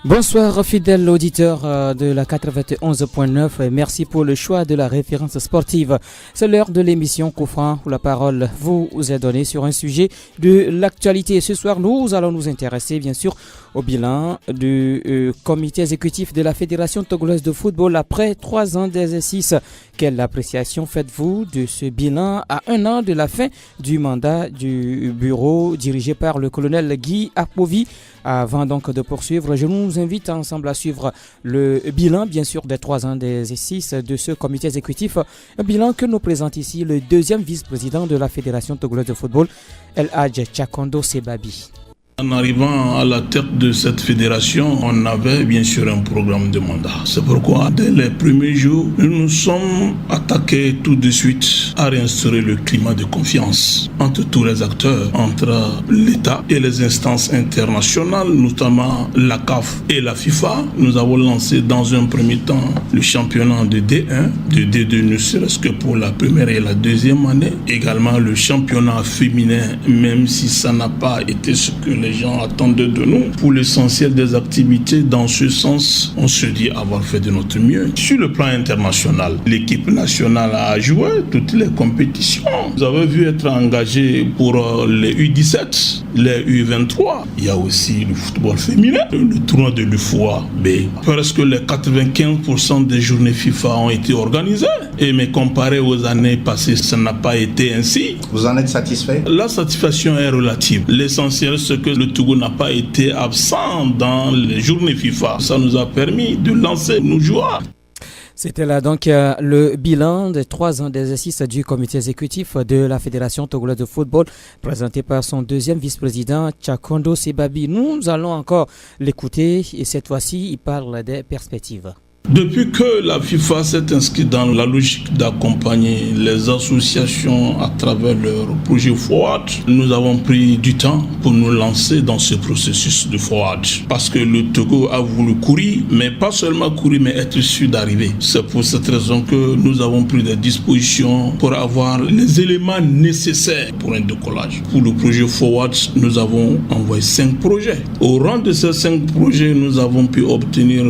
Bonsoir fidèles auditeurs de la 91.9 et merci pour le choix de la référence sportive. C'est l'heure de l'émission Coup franc où la parole vous est donnée sur un sujet de l'actualité. Ce soir, nous allons nous intéresser bien sûr au bilan du comité exécutif de la Fédération togolaise de football après 3 ans d'exercice. Quelle appréciation faites-vous de ce bilan à 1 an de la fin du mandat du bureau dirigé par le colonel Guy Apovi? Avant donc de poursuivre, je nous invite ensemble à suivre le bilan, bien sûr, des 3 ans d'exercice de ce comité exécutif. Un bilan que nous présente ici le deuxième vice-président de la Fédération togolaise de football, El Hadj Chakondo Sebabi. En arrivant à la tête de cette fédération, on avait bien sûr un programme de mandat. C'est pourquoi, dès les premiers jours, nous nous sommes attaqués tout de suite à réinstaurer le climat de confiance entre tous les acteurs, entre l'État et les instances internationales, notamment la CAF et la FIFA. Nous avons lancé dans un premier temps le championnat de D1, de D2 ne serait-ce que pour la première et la deuxième année. Également le championnat féminin, même si ça n'a pas été ce que les gens attendaient de nous. Pour l'essentiel des activités, dans ce sens, on se dit avoir fait de notre mieux. Sur le plan international, l'équipe nationale a joué toutes les compétitions. Vous avez vu être engagé pour les U17, les U23. Il y a aussi le football féminin, le tournoi de l'UFOA B. Presque les 95% des journées FIFA ont été organisées. Mais comparé aux années passées, ça n'a pas été ainsi. Vous en êtes satisfait? La satisfaction est relative. L'essentiel, c'est que le Togo n'a pas été absent dans les journées FIFA. Ça nous a permis de lancer nos joueurs. C'était là donc le bilan des 3 ans d'exercice du comité exécutif de la Fédération togolaise de football présenté par son deuxième vice-président Chakondo Sebabi. Nous allons encore l'écouter et cette fois-ci il parle des perspectives. Depuis que la FIFA s'est inscrite dans la logique d'accompagner les associations à travers leur projet Forward, nous avons pris du temps pour nous lancer dans ce processus de Forward. Parce que le Togo a voulu courir, mais pas seulement courir, mais être sûr d'arriver. C'est pour cette raison que nous avons pris des dispositions pour avoir les éléments nécessaires pour un décollage. Pour le projet Forward, nous avons envoyé 5 projets. Au rang de ces 5 projets, nous avons pu obtenir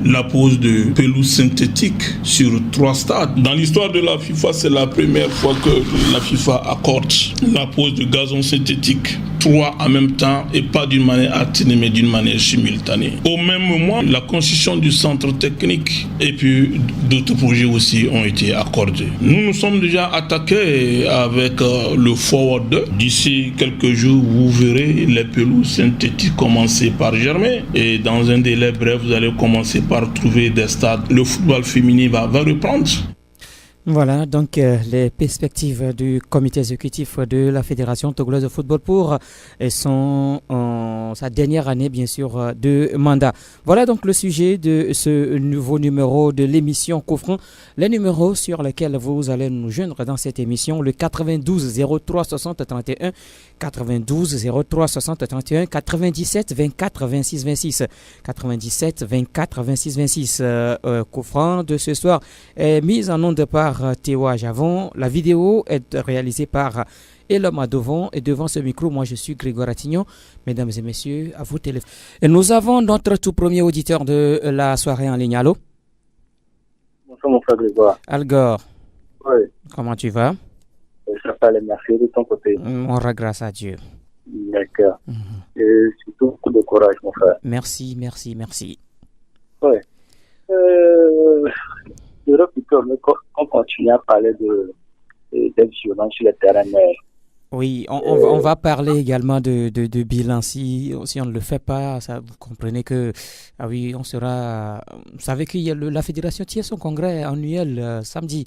la pose de pelouse synthétique sur 3 stades. Dans l'histoire de la FIFA, c'est la première fois que la FIFA accorde la pose de gazon synthétique 3 en même temps et pas d'une manière alternée mais d'une manière simultanée. Au même moment, la construction du centre technique et puis d'autres projets aussi ont été accordés. Nous nous sommes déjà attaqués avec le Forward 2. D'ici quelques jours, vous verrez les pelouses synthétiques commencer par germer et dans un délai bref, vous allez commencer par trouver des stades. Le football féminin va reprendre. Voilà donc les perspectives du comité exécutif de la Fédération togolaise de football pour sa dernière année bien sûr de mandat. Voilà donc le sujet de ce nouveau numéro de l'émission Coup franc. Les numéros sur lesquels vous allez nous joindre dans cette émission, le 92 03 60 31, 92 03 60 31, 97 24 26 26, 97 24 26 26. Coup franc de ce soir est mise en onde par Théo Javon. La vidéo est réalisée par Eloma Devon et devant ce micro, moi je suis Grégoire Attignon. Mesdames et messieurs, à vous téléphone. Et nous avons notre tout premier auditeur de la soirée en ligne. Allô? Bonsoir mon frère Grégoire. Algor. Oui. Comment tu vas? Ça va, merci de ton côté. On rend grâce à Dieu. D'accord. Et surtout beaucoup de courage mon frère. Merci. Oui. On continue à parler des violences sur le terrain. Oui, on va parler également de bilan. Si on ne le fait pas, ça, vous comprenez que on sera. Vous savez que la fédération tient son congrès annuel samedi.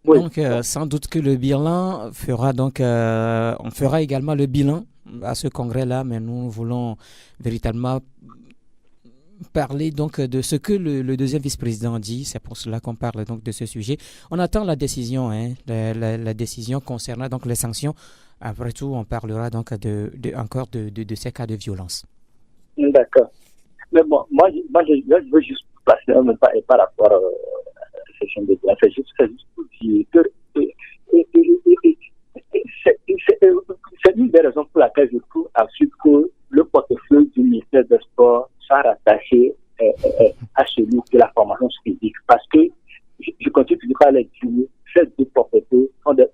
Oui. Donc sans doute que le bilan fera on fera également le bilan à ce congrès-là, mais nous voulons véritablement parler donc de ce que le deuxième vice-président dit. C'est pour cela qu'on parle donc de ce sujet. On attend la décision, la décision concernant donc les sanctions. Après tout, on parlera donc encore de ces cas de violence. D'accord. Mais bon, moi je veux juste passer un pas et par rapport à la session de bilan. C'est juste pour dire que c'est une des raisons pour laquelle je trouve absurde que le portefeuille du ministère des Sports soit rattaché de la formation physique. Parce que je continue de pas les dire, ces deux professeurs sont des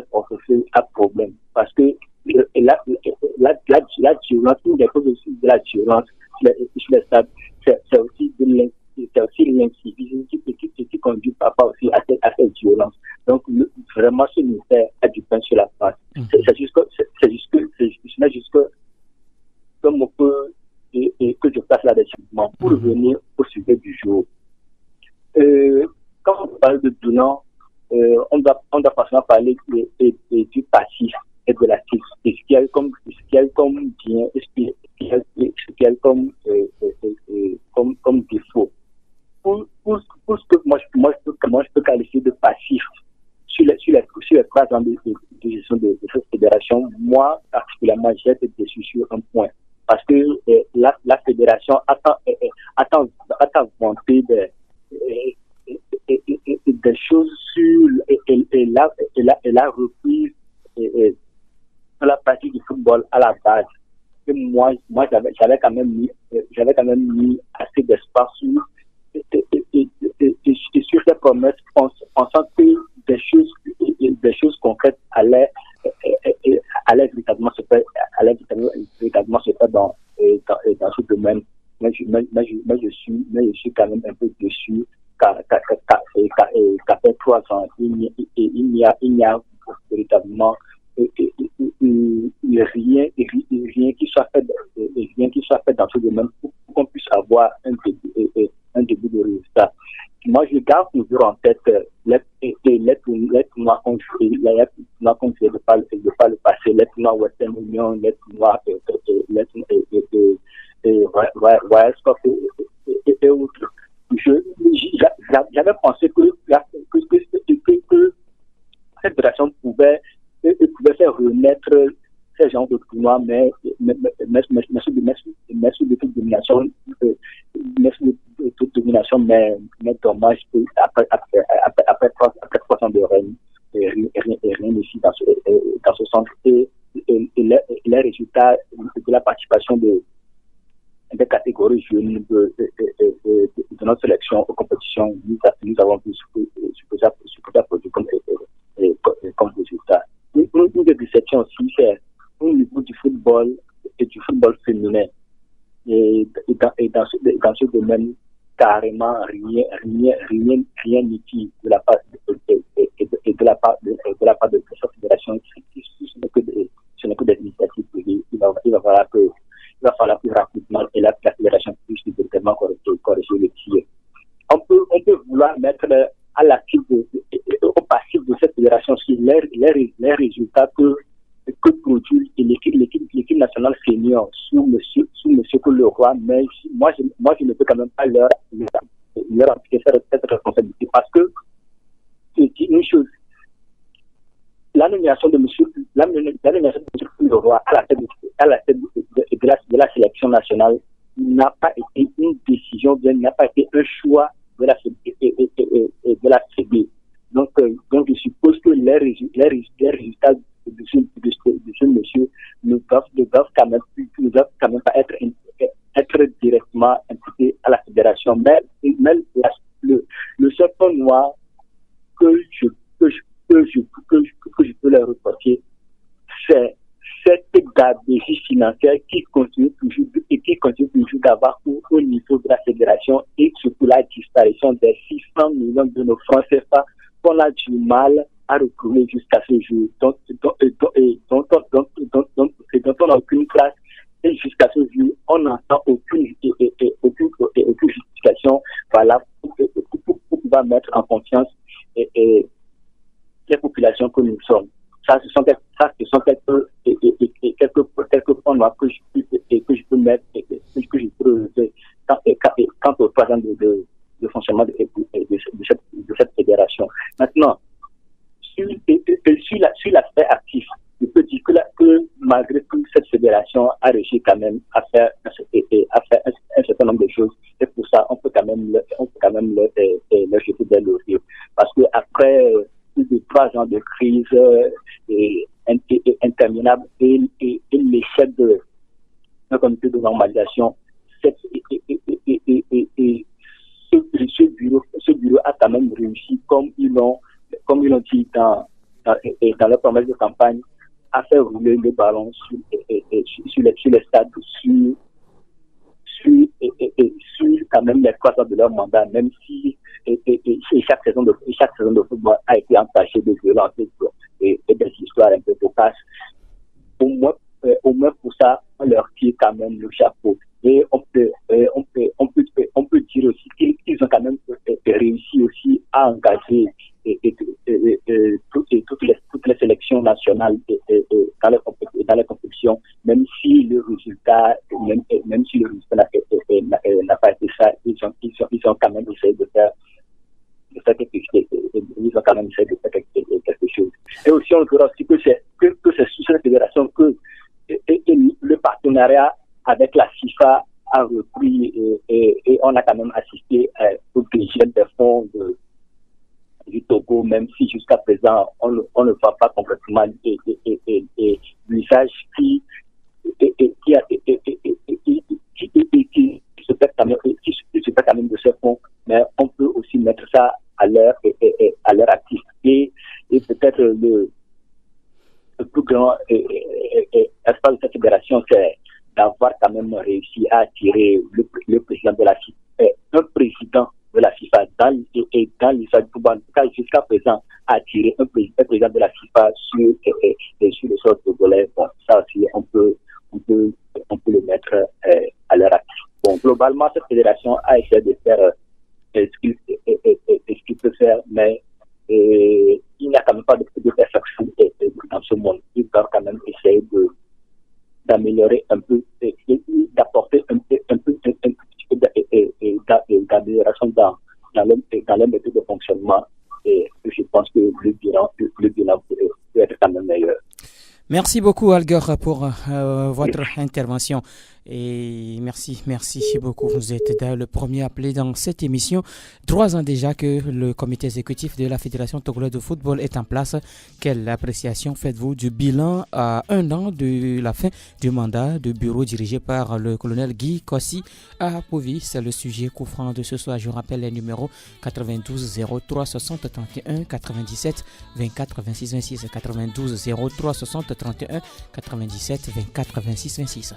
professeurs à problème. Parce que la violence, une des causes aussi de la violence sur les stades, c'est aussi l'incivisme qui conduit parfois aussi à cette violence. Donc, vraiment, ce ministère a du pain sur la face. C'est juste comme on peut, et que je passe là-dessus. Pour revenir au sujet du jour. Quand on parle de Dunant, on doit forcément parler du passif et de l'actif. Et ce qu'il y a comme bien, et ce qu'il y a comme défaut. Pour ce que moi je peux qualifier de passif sur les 3 ans de gestion de cette fédération, moi particulièrement j'ai été déçu sur un point. Parce que la fédération attend vanter des choses sur la reprise de la partie du football à la base. Et moi j'avais quand même mis assez d'espace sur ces promesses, pensant que des choses concrètes allaient véritablement se faire dans ce domaine. Mais je suis quand même un peu déçu qu'après 3 ans, il n'y a véritablement rien qui soit fait dans ce domaine pour qu'on puisse avoir un début de résultat. Moi, je garde toujours en tête les tournois qu'on fait de par le passé, les tournois Western Union, les tournois Royal Scope et autres. J'avais pensé que cette fédération pouvait faire renaître ces genres de tournois, mais sous de toute domination, mais dommage après 3 ans de règne, rien ici dans ce sens. Et les résultats de la participation des catégories jeunes de notre sélection aux compétitions, nous avons vu ce que ça produit comme résultat. Une des déceptions aussi, c'est au niveau du football et du football féminin. Et dans ce domaine, carrément rien n'utile de la part de la part de cette fédération. Ce n'est que des initiatives privées. Il va falloir plus rapidement et la fédération puisse directement corriger le tir. On peut vouloir mettre à l'actif au passif de cette fédération sur les résultats que produit l'équipe nationale senior sous monsieur Leroy, mais moi je ne peux quand même pas leur appliquer cette responsabilité, parce que c'est une chose. La nomination de monsieur Leroy à la tête de la sélection nationale n'a pas été une décision, n'a pas été un choix de la CB. Donc je suppose que les résultats de ce monsieur ne doivent quand même pas être directement imputés à la fédération. Mais le seul point noir que je peux leur reprocher, c'est cette gabegie financière qui continue toujours d'avoir au niveau de la fédération, et surtout la disparition des 600 millions de nos francs CFA qu'on a du mal à retrouver jusqu'à ce jour, dont on n'a aucune trace, et jusqu'à ce jour, on n'entend aucune justification valable pour pouvoir mettre en confiance les populations que nous sommes. Ce sont quelques points noirs que je peux mettre et que je peux relever quant au trois ans de fonctionnement de cette fédération. Maintenant, sur l'aspect actif, je peux dire que malgré tout, cette fédération a réussi quand même à faire un certain nombre de choses, et pour ça, on peut quand même leur jeter des lauriers. Parce que après plus de 3 ans de crise interminable et l'échec d'un comité de normalisation, réussi comme ils l'ont dit dans leur promesse de campagne, à faire rouler le ballon sur les stades, sur quand même les 3 ans de leur mandat, même si chaque saison de football a été entachée de violence et des histoires un peu cocasses. Au moins pour ça, on leur tire quand même le chapeau. Et on peut dire aussi qu'ils ont quand même réussi aussi à engager toutes les sélections nationales dans les compétitions, même si le résultat n'a pas été ça, ils ont quand même essayé de faire quelque chose. Et aussi, on verra aussi que c'est sous cette fédération que le partenariat avec la FIFA a repris et on a quand même assisté au dégel des fonds du Togo, même si jusqu'à présent on ne voit pas complètement l'usage qui se fait quand même de ces fonds, mais on peut aussi mettre ça à leur actif. Et peut-être le plus grand espace de cette fédération, c'est d'avoir quand même réussi à attirer le président de la FIFA, un président de la FIFA dans l'histoire du football, en tout cas jusqu'à présent, à attirer un président de la FIFA sur le sol togolais. Bon, ça aussi, on peut le mettre à leur actif. Bon, globalement, cette fédération a essayé de faire ce qu'il peut faire, mais il n'y a quand même pas de perfection dans ce monde. Il doit quand même essayer d'améliorer un peu, d'apporter un petit peu d'amélioration dans leur méthode de fonctionnement. Et je pense que le bilan peut être quand même meilleur. Merci beaucoup, Alger, pour votre intervention. Et merci beaucoup. Vous êtes le premier appelé dans cette émission. 3 ans déjà que le comité exécutif de la Fédération togolaise de football est en place. Quelle appréciation faites-vous du bilan à 1 an de la fin du mandat du bureau dirigé par le colonel Guy Kossi à Povy? C'est le sujet coup franc de ce soir. Je rappelle les numéros 92 03 60 31 97 24 26 26 92 03 60 31 97 24 26 26.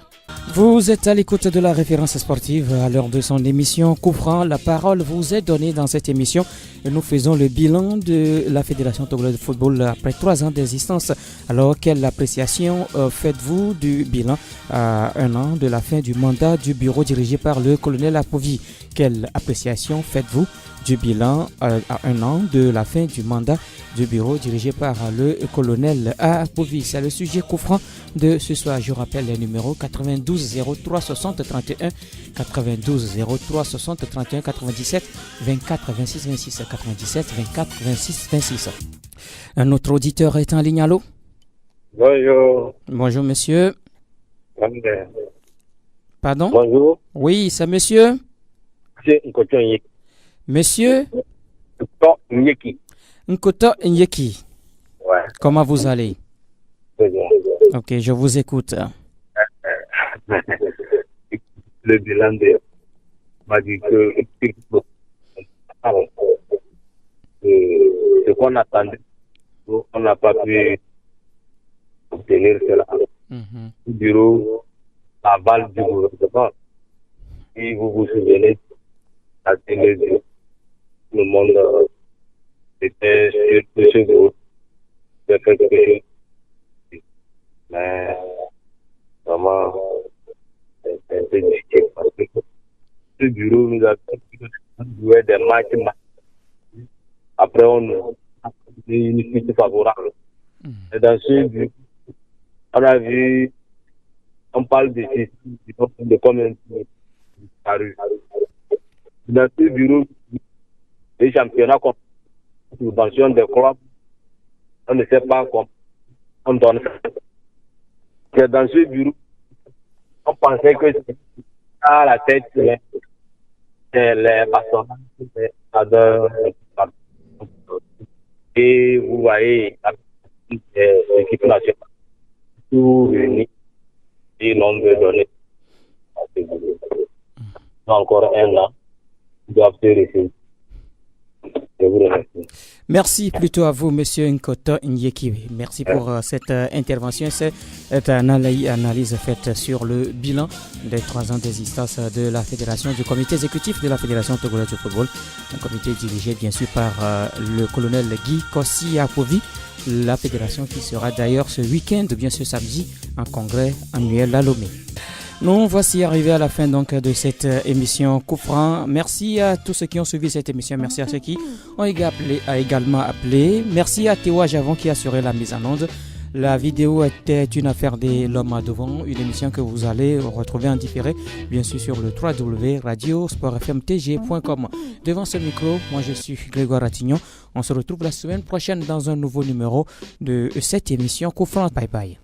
Vous êtes à l'écoute de la référence sportive à l'heure de son émission Coup franc. La parole vous est donnée dans cette émission et nous faisons le bilan de la Fédération togolaise de football après 3 ans d'existence. Alors, quelle appréciation faites-vous du bilan à 1 an de la fin du mandat du bureau dirigé par le colonel Apovi? Quelle appréciation faites-vous du bilan à 1 an de la fin du mandat du bureau dirigé par le colonel Apovi? C'est le sujet coup franc de ce soir. Je rappelle les numéros 92 03 60 31 92 03 60 31 97 24 26 26 97 24 26 26. Un autre auditeur est en ligne. Allô? Bonjour. Bonjour monsieur. Pardon? Bonjour. Oui, c'est monsieur. Monsieur Nkoto Nyeki. Ouais. Comment vous allez? Ok, je vous écoute. Le bilan de m'a dit que ce qu'on attendait, on n'a pas pu obtenir cela. Le bureau aval du gouvernement. Si vous vous souvenez, la télé, le monde était sur ce groupe de quelque chose. Mais vraiment, c'est un peu difficile parce que ce bureau nous a joué des matchs. Après, on a une suite favorable. Et dans ce bureau, on a vu, on parle de combien de paru. Dans ce bureau, les championnats comme subvention des clubs, on ne sait pas comment on donne ça. C'est dans ce bureau, on pensait que c'était à la tête les personnages et vous voyez l'équipe nationale tout réunis et l'on veut donner encore 1 an, ils doivent se réfléchir. Je vous remercie. Merci plutôt à vous, Monsieur Nkoto Nyekiwe. Merci pour cette intervention, cette analyse faite sur le bilan des 3 ans d'existence de la fédération, du comité exécutif de la fédération togolaise de football, un comité dirigé bien sûr par le colonel Guy Kossi Apovi. La fédération qui sera d'ailleurs ce week-end, bien sûr samedi, en congrès annuel à Lomé. Nous voici arrivés à la fin donc de cette émission Coup Franc. Merci à tous ceux qui ont suivi cette émission. Merci à ceux qui ont également appelé. Merci à Théo Javon qui a assuré la mise en onde. La vidéo était une affaire de l'homme à devant, une émission que vous allez retrouver en différé, bien sûr sur le www.radiosportfmtg.com. Devant ce micro, moi je suis Grégoire Ratignon. On se retrouve la semaine prochaine dans un nouveau numéro de cette émission Coup Franc. Bye bye.